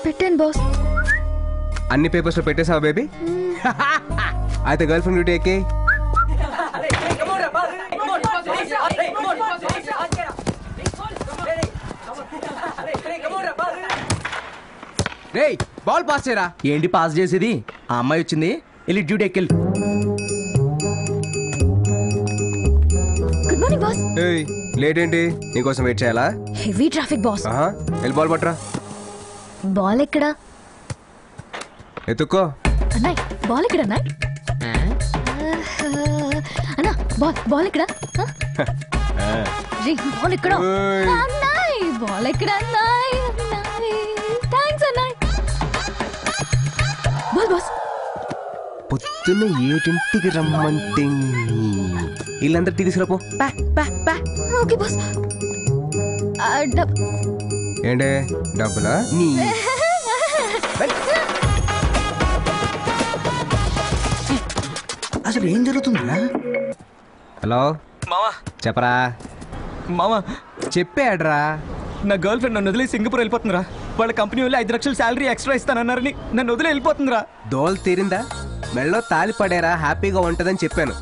పెట్టాను బాస్. అన్ని పేపర్స్ లో పెట్టేసావా బేబీ? అయితే గర్ల్ ఫ్రెండ్ డ్యూటీ ఎక్కి. రేయ్ బాల్ పాస్ చేయరా. ఏంటి పాస్ చేసేది? ఆ అమ్మాయి వచ్చింది, వెళ్ళి డ్యూటీ ఎక్కి. Good morning boss. ఏయ్ లేట్ ఏంటి? నీకోసం వెయిట్ చేయాలా? Heavy traffic boss. వెళ్ళి బాల్ పట్టరా. బాల్ ఎక్కడా? ఎత్తుక్కో. అన్నాయ్ బాల్ ఎక్కడ అన్నాయ్? అన్నా బాల్ ఎక్కడ? బాల్ ఎక్కడ అన్నాయ్? బాల్ ఎక్కడ అన్నాయ్? థ్యాంక్స్ అన్నాయ్. Ball boss. పొద్దున్న 7ంటికి రమ్మంటే వీళ్ళందరూ తీసుకురాపో. Okay boss. ఏంటే డబ్బులా? అసలు ఏం జరుగుతుందా? హలో మావా. చెప్పరా. మావా చెప్పాడ్రా. నా గర్ల్ ఫ్రెండ్ నన్ను వదిలి సింగపూర్ వెళ్ళిపోతుందిరా. వాళ్ళ కంపెనీ వాళ్ళు 5 లక్షలు శాలరీ ఎక్స్ట్రా ఇస్తానన్నారని నన్ను వదిలి వెళ్ళిపోతుందిరా. దోల్ తీరిందా? మెళ్ళో తాలి పడేరా, హ్యాపీగా ఉంటదని చెప్పాను.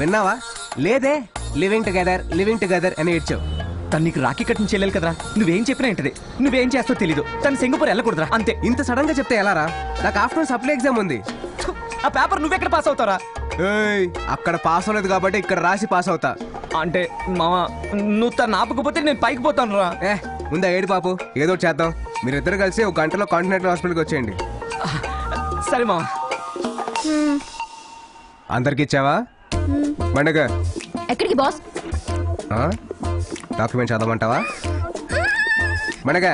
విన్నావా? లేదే. లివింగ్ టుగెదర్ అని ఏడ్చావు. తను నీకు రాఖీ కట్టిన చెల్లెలు కదరా. నువ్వేం చెప్పినా ఏంటది, నువ్వేం చేస్తావు తెలీదు. తను సింగపూర్ వెళ్ళకూడదురా, అంతే. ఇంత సడన్ గా చెప్తే ఎలారా? నాకు ఆఫ్టర్నూన్ సప్లై ఎగ్జామ్ ఉంది. ఆ పేపర్ నువ్వెక్కడ పాస్ అవుతారా? అక్కడ పాస్ అవ్వలేదు కాబట్టి ఇక్కడ రాసి పాస్ అవుతా. అంటే మావా, నువ్వు తను ఆపకపోతే నేను పైకి పోతాను రా. ముందా ఏడు పాపు, ఏదో చేద్దాం. మీరిద్దరు కలిసి 1 గంటలో కాంటినెంటల్ హాస్పిటల్కి వచ్చేయండి. సరే మావా. అందరికి ఇచ్చావా? పండగ ఎక్కడికి బాస్? డాక్యుమెంట్ చదవమంటావా? పండగ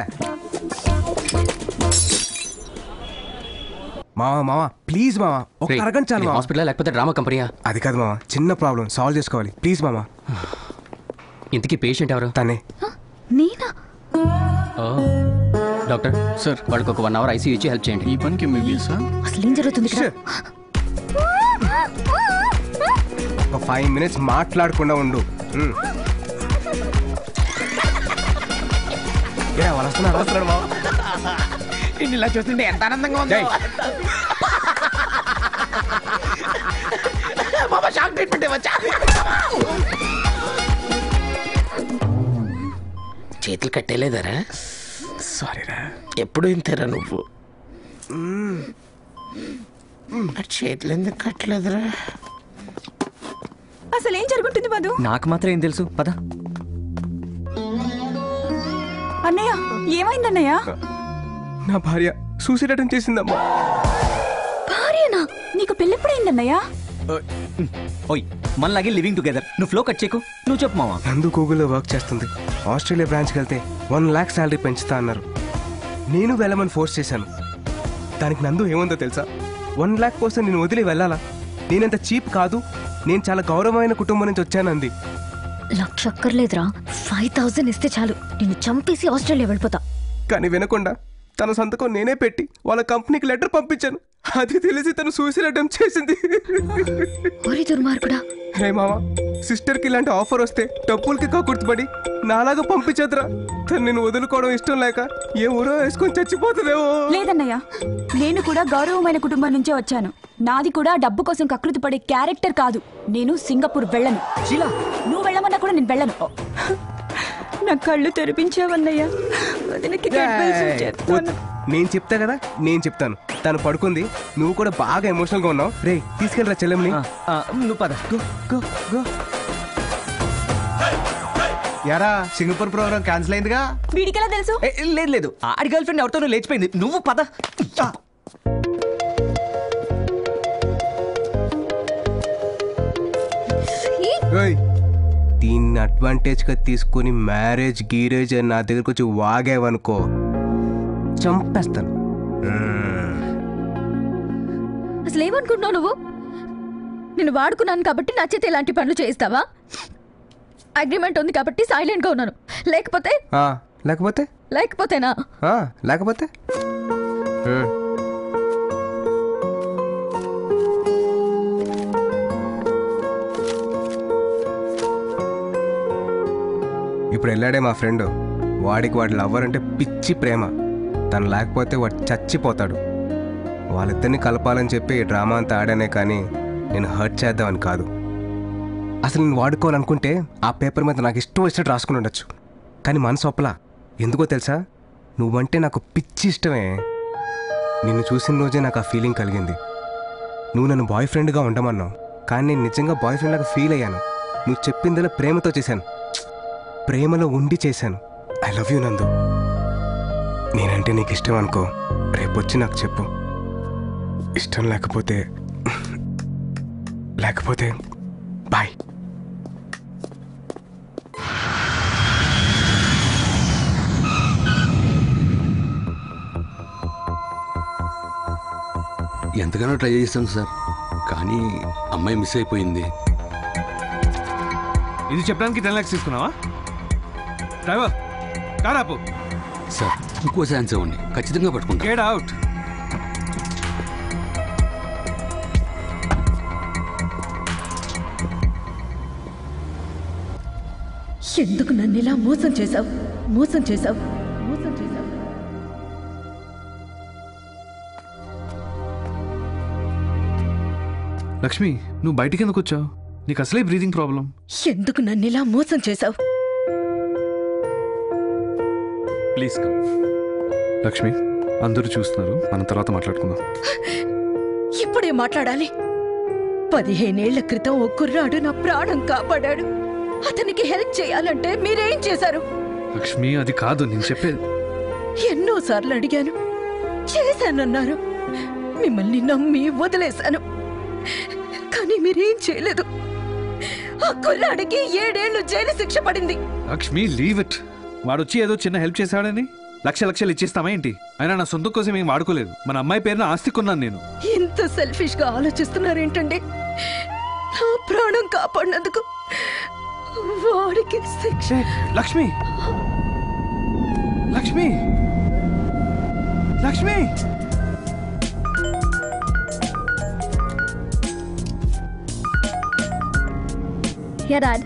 మావా ప్లీజ్ మావా, ఒక అరగంట చాలు. హాస్పిటల్ లేకపోతే డ్రామా కంపెనీయా? అది కాదు మావా, చిన్న ప్రాబ్లం సాల్వ్ చేసుకోవాలి. ప్లీజ్ మావా. ఇంతకీ పేషెంట్ ఎవరు? తనే. నేనా? డాక్టర్ సార్, వాళ్ళకి ఒక 1 అవర్ ఐసీయూ ఇచ్చి హెల్ప్ చేయండి. ఈ పనికి అసలు ఏం జరుగుతుంది? ఒక 5 minutes మాట్లాడకుండా ఉండు. వాళ్ళు వస్తున్నారు మావా. ఇలా చూస్తుంటే ఎంత ఆనందంగా ఉంది. షాక్ ట్రీట్మెంట్ వచ్చా. చేతులు కట్టేలేదరా? సారీరా. ఎప్పుడు ఇంతేరా నువ్వు? చేతులు ఎందుకు కట్టలేదురా? అసలు ఏం జరుగుతుంది మధు? నాకు మాత్రం ఏం తెలుసు, పద. అన్నయ్య ఏమైందన్నయ్య? నా భార్య సూసైడ్ అటెంప్ట్ చేసిందమ్మా. భార్యనా? నీకు పెళ్ళెప్పుడైందన్నయ్య? ఓయ్ మనలాగే లివింగ్ టుగెదర్. నువ్వు ఫ్లో కట్ చేయకు, నువ్వు చెప్పు మావా. నందు గూగుల్లో వర్క్ చేస్తుంది. ఆస్ట్రేలియా బ్రాంచ్కి వెళ్తే 1 lakh శాలరీ పెంచుతా అన్నారు. నేను వెళ్ళమని ఫోర్స్ చేశాను. దానికి నందు ఏముందో తెలుసా? 1 lakh కోసం నేను వదిలి వెళ్ళాలా? నేనంత చీప్ కాదు, నేను చాలా గౌరవమైన కుటుంబం నుంచి వచ్చానంది. 1,00,000 అక్కర్లేదురా, 5,000 ఇస్తే చాలు, నిన్ను చంపేసి ఆస్ట్రేలియా వెళ్ళిపోతా. కానీ వినకుండా తన సంతకం నేనే పెట్టి వాళ్ళ కంపెనీకి లెటర్ పంపించాను. అది తెలిసి తను సూసైడ్ అటెంప్ట్ చేసింది. ఓరి దుర్మార్గుడా. హే మామా, సిస్టర్కి ఇలాంటి ఆఫర్ వస్తే డబ్బులకి గుర్తుపడి నాలాగా పంపించదురా. తను నేను వదులుకోవడం ఇష్టం లేక ఏ ఊరో వేసుకొని చచ్చిపోతుందేమో. లేదన్నయ్య, నేను కూడా గౌరవమైన కుటుంబం నుంచే వచ్చాను. నాది కూడా డబ్బు కోసం కకృతి పడే క్యారెక్టర్ కాదు. నేను సింగపూర్ వెళ్ళను. నువ్వు వెళ్ళమన్నా కూడా నేను వెళ్ళను. నా కళ్ళు తెరిపించావన్నయ్య. నేను చెప్తా కదా, నేను చెప్తాను. తను పడుకుంది, నువ్వు కూడా బాగా ఎమోషనల్ గా ఉన్నావు. రే తీసుకెళ్ళరా చెల్లెమ్ని. నువ్వు పద. యారా, సింగపూర్ ప్రోగ్రామ్ క్యాన్సిల్ అయిందిగా? వీడికెలా తెలుసు? లేదు, ఆడి గర్ల్ ఫ్రెండ్ ఎవరితోనూ లేచిపోయింది. నువ్వు పద. దీన్ని అడ్వాంటేజ్ గా తీసుకుని మ్యారేజ్ గీరేజ్ అని నా దగ్గరకు వచ్చి వాగేవనుకో, చంపేస్తాను. అసలు ఏమనుకుంటున్నావు నువ్వు? నేను వాడుకున్నాను కాబట్టి నా చేత ఇలాంటి పనులు చేయిస్తావా? అగ్రిమెంట్ ఉంది కాబట్టి సైలెంట్ గా ఉన్నాను. లేకపోతే లేకపోతేనా? లేకపోతే ఇప్పుడు వెళ్ళాడే మా ఫ్రెండ్. వాడికి వాడి లవ్వర్ అంటే పిచ్చి ప్రేమ. తను లేకపోతే వాడు చచ్చిపోతాడు. వాళ్ళిద్దరిని కలపాలని చెప్పి ఈ డ్రామా అంతా ఆడానే కానీ నేను హర్ట్ చేద్దామని కాదు. అసలు నేను వాడుకోవాలనుకుంటే ఆ పేపర్ మీద నాకు ఇష్టం వచ్చినట్టు రాసుకుని ఉండొచ్చు. కానీ మనసు ఒప్పలా. ఎందుకో తెలుసా? నువ్వంటే నాకు పిచ్చి ఇష్టమే. నిన్ను చూసిన రోజే నాకు ఆ ఫీలింగ్ కలిగింది. నువ్వు నన్ను బాయ్ ఫ్రెండ్గా ఉండమన్నావు, కానీ నేను నిజంగా బాయ్ ఫ్రెండ్ లాగా ఫీల్ అయ్యాను. నువ్వు చెప్పిందలా ప్రేమతో చేశాను, ప్రేమలో ఉండి చేశాను. ఐ లవ్ యూ నందు. నేనంటే నీకు ఇష్టం అనుకో, రేపొచ్చి నాకు చెప్పు. ఇష్టం లేకపోతే బాయ్. ఎంతగానో ట్రై చేస్తాను సార్, కానీ అమ్మాయి మిస్ అయిపోయింది. ఇది చెప్పడానికి 10 lakhs తీసుకున్నావా? డ్రైవర్ కార్ ఆపు. సార్ ఇంకో ఛాన్స్ ఇవ్వండి, ఖచ్చితంగా పట్టుకుంటా. Get out. ఎందుకు నన్ను ఇలా మోసం చేశావు? లక్ష్మి, నువ్వు బయటికి ఎందుకు వచ్చావు? నీకు అసలే బ్రీతింగ్ ప్రాబ్లం. ఎందుకు నన్ను ఇలా మోసం చేశావు? Please come. లక్ష్మి, అందరూ చూస్తున్నారు, మనం తర్వాత మాట్లాడుకుందాం. ఇప్పుడే మాట్లాడాలి? 15 ఏళ్ల క్రితం ఓ కుర్రాడు నా ప్రాణం కాపాడాడు. అతనికి హెల్ప్ చేయాలంటే మీరేం చేశారు? లక్ష్మి, అది కాదు నేను చెప్పేది. ఎన్నోసార్లు అడిగాను, చేశానన్నారు. మిమ్మల్ని నమ్మి వదిలేశాను, కానీ మీరేం చేయలేదు. ఆ కుర్రాడికి 7 ఏళ్లు జైలు శిక్ష పడింది. Lakshmi, leave it. వాడొచ్చి ఏదో చిన్న హెల్ప్ చేశాడని లక్షలు ఇచ్చేస్తామా ఏంటి? అయినా నా సొంతం కోసం ఏం వాడుకోలేదు. మన అమ్మాయి పేరున ఆస్తి కొన్నాను నేను. ఇంత సెల్ఫిష్ గా ఆలోచిస్తున్నారేంటండి? నా ప్రాణం కాపాడినందుకు వాడికి శిక్ష. Lakshmi, Lakshmi, Lakshmi. Yeah, Dad.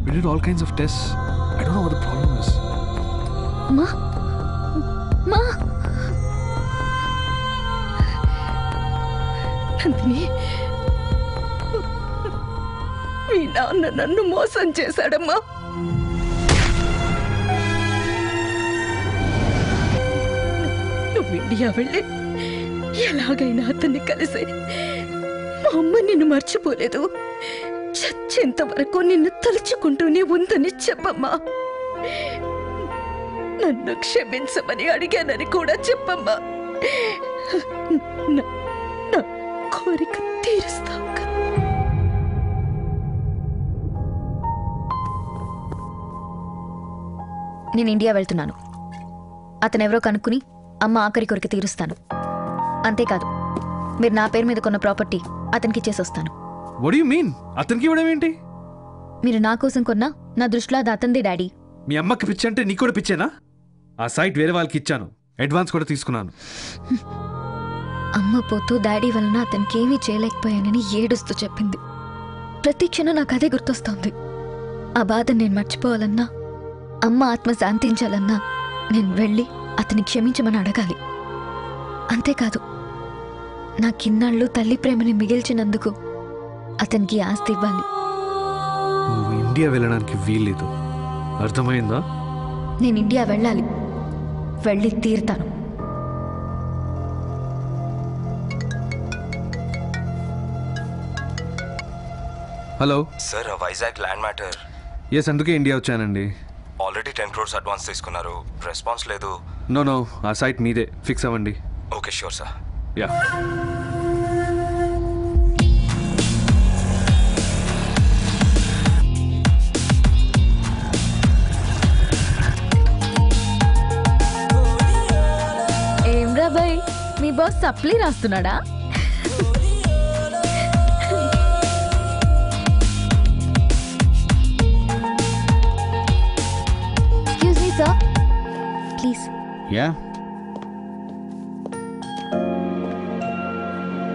We did all kinds of tests. I don't know what the problem is. Ma? Nandini, మీ నాన్న నన్ను మోసం చేశాడమ్మా. నువ్వు ఇండియా వెళ్ళి ఎలాగైనా అతన్ని కలిసి మా అమ్మ నిన్ను మర్చిపోలేదు, చచ్చేంత వరకు నిన్ను తలుచుకుంటూనే ఉందని చెప్పమ్మా. నన్ను క్షమించమని అడిగానని కూడా చెప్పమ్మా. నా కోరిక తీరుస్తావు కదా. నేను ఇండియా వెళ్తున్నాను. అతనెవరో కనుక్కుని అమ్మ ఆఖరి కోరిక తీరుస్తాను. అంతేకాదు, మీరు నా పేరు మీద కొన్న ప్రాపర్టీ అతనికి ఇచ్చేసి వస్తాను. What do you mean? అతనికి ఇవ్వడం ఏంటి? మీరు నా కోసం కొన్నా నా దృష్టిలో అది అతంది డాడీ. మీ అమ్మకి పిచ్చి అంటే నీకు కూడా పిచ్చేనా? ఆ సైట్ వేరే వాళ్ళకి ఇచ్చాను, అడ్వాన్స్ కూడా తీసుకున్నాను. అమ్మ పోతూ డాడీ వలన అతనికి ఏమీ చేయలేకపోయానని ఏడుస్తూ చెప్పింది. ప్రతి క్షణం నాకు అదే గుర్తొస్తోంది. ఆ బాధ నేను మర్చిపోవాలన్నా, అమ్మ ఆత్మ శాంతించాలన్నా నేను వెళ్ళి అతన్ని క్షమించమని అడగాలి. అంతేకాదు, నాకిన్నాళ్ళు తల్లి ప్రేమని మిగిల్చినందుకు అతనికి ఆస్తి ఇవ్వాలి. నువ్వు ఇండియా వెళ్ళడానికి వీల్లేదు, అర్థమైందా? నేను ఇండియా వెళ్ళాలి, వెళ్ళి తీరుతాను. Hello sir, Vizag land matter. Yes, అందుకే ఇండియా వచ్చానండి. ఆల్రెడీ 10 crores అడ్వాన్స్ తీసుకున్నారు, రెస్పాన్స్ లేదు. నో, ఆ సైట్ మీదే, ఫిక్స్ అవ్వండి. Okay, sure sir. యా. ఏం రాబాయ్, మీ బాస్ సప్లీ రాస్తున్నాడా? Excuse me sir, please. Yeah,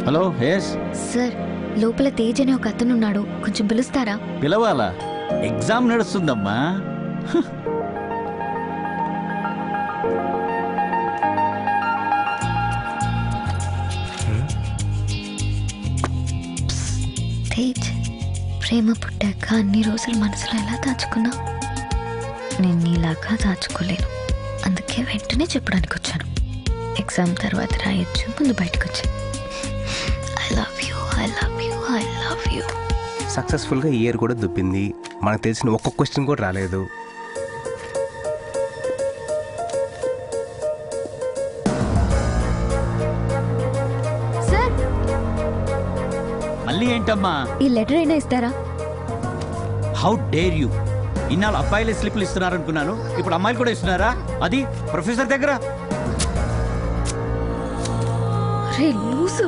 hello. Yes sir, లోపల తేజ్ అనే ఒక అతను ఉన్నాడు, కొంచెం పిలుస్తారా? పిలవాలా? ఎగ్జామ్ నడుస్తుందమ్మా. తేజ్, ప్రేమ పుట్టాక అన్ని రోజులు మనసులో ఎలా దాచుకున్నా నేను నీలాగా దాచుకోలేను. అందుకే వెంటనే చెప్పడానికి వచ్చాను. ఎగ్జామ్ తర్వాత రాయొచ్చు, ముందు బయటకు వచ్చి I love you, I love you, I love you. సక్సెస్ఫుల్గా ఇయర్ కూడా దుబ్బింది. మనకు తెలిసిన ఒక్క క్వశ్చన్ కూడా రాలేదు. సార్, మళ్ళీ ఏంటమ్మా? ఈ లెటర్ అయినా ఇస్తారా? How dare you! ఇన్నాళ్ళు అబ్బాయిలే స్లిప్లు ఇస్తున్నారనుకున్నాను, ఇప్పుడు అమ్మాయిలు కూడా ఇస్తున్నారా? అది ప్రొఫెసర్ దగ్గర. రే లూసు,